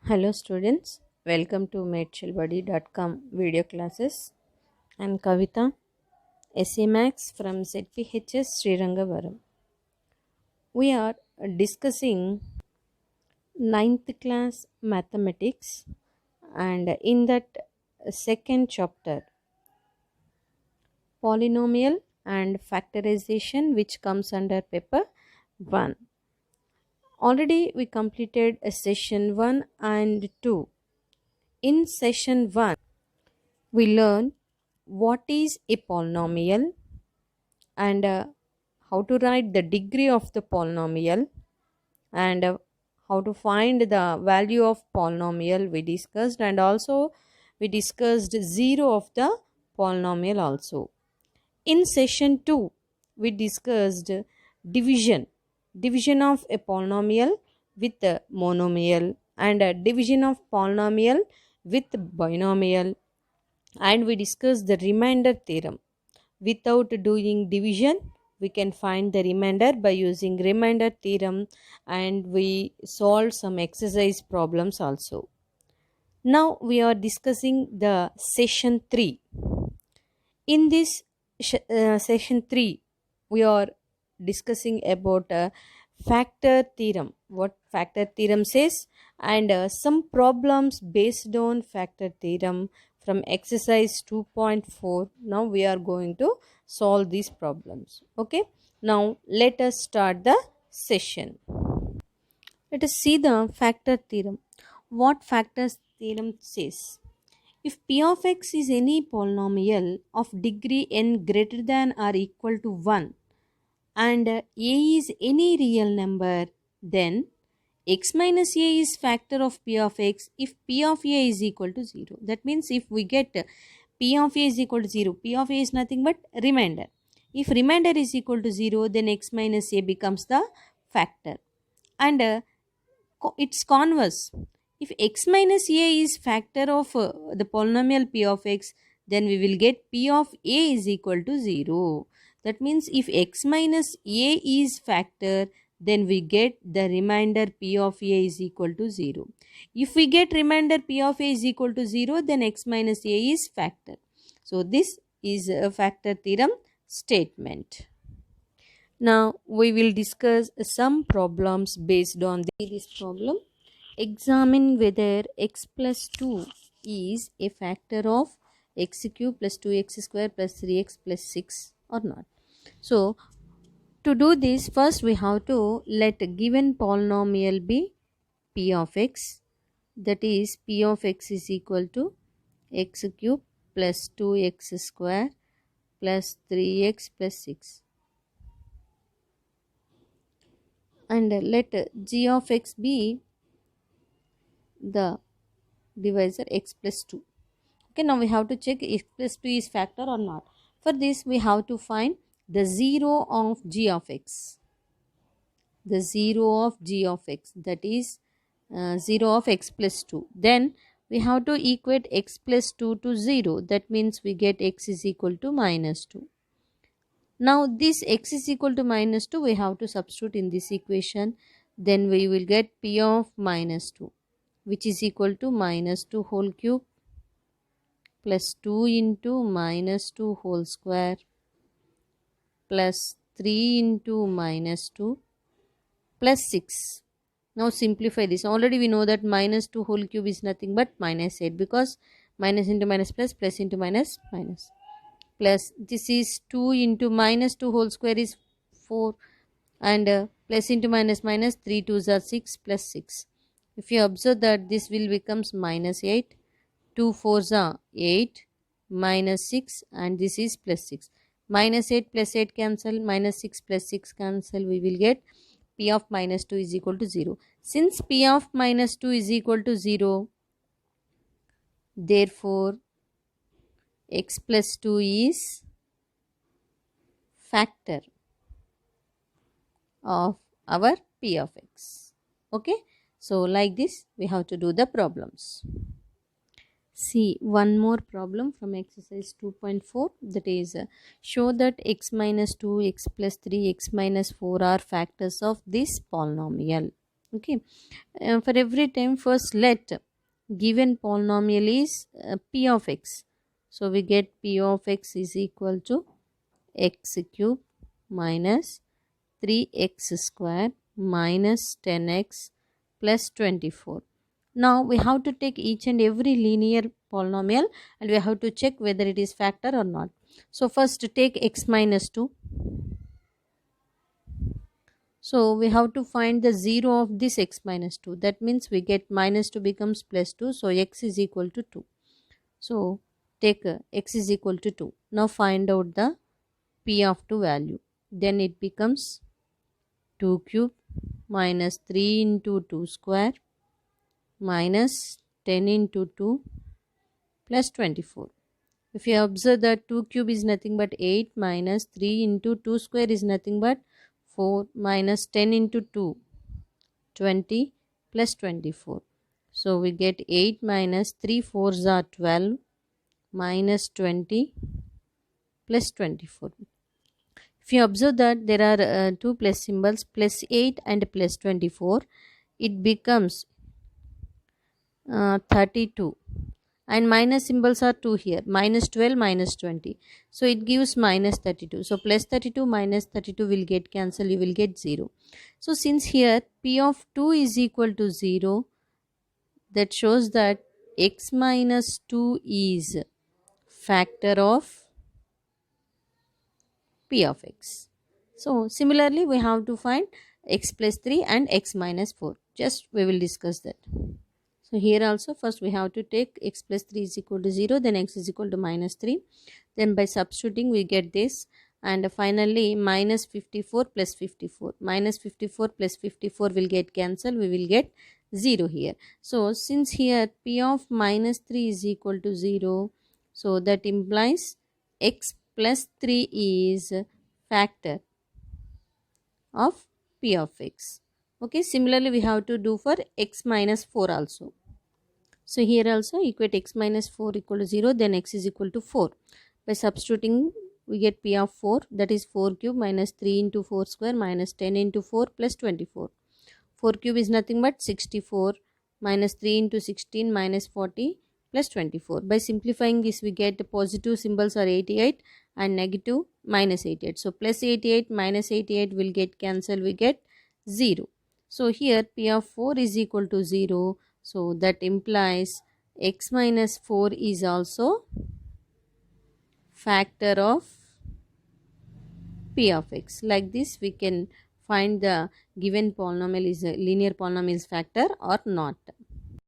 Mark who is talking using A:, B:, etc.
A: Hello students, welcome to matechillbuddy.com video classes. I'm Kavita, SE Max from ZPHS Srirangavaram. We are discussing ninth class mathematics, and in that second chapter, polynomial and factorization, which comes under paper 1. Already we completed a session 1 and 2. In session 1, we learn what is a polynomial and how to write the degree of the polynomial and how to find the value of polynomial we discussed, and also we discussed zero of the polynomial also. In session 2 we discussed division of a polynomial with a monomial and a division of polynomial with binomial, and we discussed the remainder theorem. Without doing division, we can find the remainder by using remainder theorem, and we solved some exercise problems also. Now we are discussing the session 3. In this session 3, we are discussing about factor theorem, what factor theorem says, and some problems based on factor theorem from exercise 2.4. Now we are going to solve these problems. Okay, now let us start the session. Let us see the factor theorem. What factor theorem says: if p of x is any polynomial of degree n greater than or equal to 1 and a is any real number, then x minus a is factor of p of x if p of a is equal to 0. That means if we get p of a is equal to 0, p of a is nothing but remainder. If remainder is equal to 0, then x minus a becomes the factor. And its converse. If x minus a is factor of the polynomial p of x, then we will get p of a is equal to 0. That means if x minus a is factor, then we get the remainder p of a is equal to 0. If we get remainder p of a is equal to 0, then x minus a is factor. So this is a factor theorem statement. Now we will discuss some problems based on this problem. Examine whether x plus 2 is a factor of x cube plus 2x square plus 3x plus 6 or not. So to do this, first we have to let a given polynomial be p of x, that is p of x is equal to x cube plus 2x square plus 3x plus 6, and let g of x be the divisor x plus 2. Okay, now we have to check x plus 2 is factor or not. For this we have to find the 0 of g of x. The 0 of g of x, that is 0 of x plus 2. Then we have to equate x plus 2 to 0. That means we get x is equal to minus 2. Now this x is equal to minus 2 we have to substitute in this equation. Then we will get p of minus 2, which is equal to minus 2 whole cube plus 2 into minus 2 whole square plus 3 into minus 2 plus 6. Now simplify this. Already we know that minus 2 whole cube is nothing but minus 8, because minus into minus plus into minus minus. Plus this is 2 into minus 2 whole square is 4, and plus into minus minus 3 2s are 6 plus 6. If you observe that this will becomes minus 8, 2 4s are 8, minus 6, and this is plus 6. Minus 8 plus 8 cancel, minus 6 plus 6 cancel, we will get p of minus 2 is equal to 0. Since p of minus 2 is equal to 0, therefore x plus 2 is factor of our p of x. Okay, so like this we have to do the problems. See one more problem from exercise 2.4, that is show that x minus 2, x plus 3, x minus 4 are factors of this polynomial. Okay, for every time, first let given polynomial is p of x. So we get p of x is equal to x cube minus 3x square minus 10x plus 24. Now we have to take each and every linear polynomial and we have to check whether it is factor or not. So first take x minus 2. So we have to find the 0 of this x minus 2. That means we get minus 2 becomes plus 2. So x is equal to 2. So take x is equal to 2. Now find out the p of 2 value. Then it becomes 2 cube minus 3 into 2 square minus 10 into 2 plus 24. If you observe that 2 cube is nothing but 8 minus 3 into 2 square is nothing but 4 minus 10 into 2, 20 plus 24. So we get 8 minus 3 fours are 12 minus 20 plus 24. If you observe that there are two plus symbols, plus 8 and plus 24, it becomes 32, and minus symbols are 2 here, minus 12 minus 20, so it gives minus 32. So plus 32 minus 32 will get cancelled, you will get 0. So since here p of 2 is equal to 0, that shows that x minus 2 is factor of p of x. So similarly we have to find x plus 3 and x minus 4. Just we will discuss that. So here also first we have to take x plus 3 is equal to 0, then x is equal to minus 3. Then by substituting we get this, and finally minus 54 plus 54. Minus 54 plus 54 will get cancelled, we will get 0 here. So since here p of minus 3 is equal to 0, so that implies x plus 3 is factor of p of x. Okay, similarly we have to do for x minus 4 also. So here also equate x minus 4 equal to 0, then x is equal to 4. By substituting we get p of 4, that is 4 cube minus 3 into 4 square minus 10 into 4 plus 24. 4 cube is nothing but 64 minus 3 into 16 minus 40 plus 24. By simplifying this we get the positive symbols are 88 and negative minus 88. So plus 88 minus 88 will get cancelled, we get 0. So here p of 4 is equal to 0. So that implies x minus 4 is also factor of p of x. Like this we can find the given polynomial is a linear polynomial factor or not.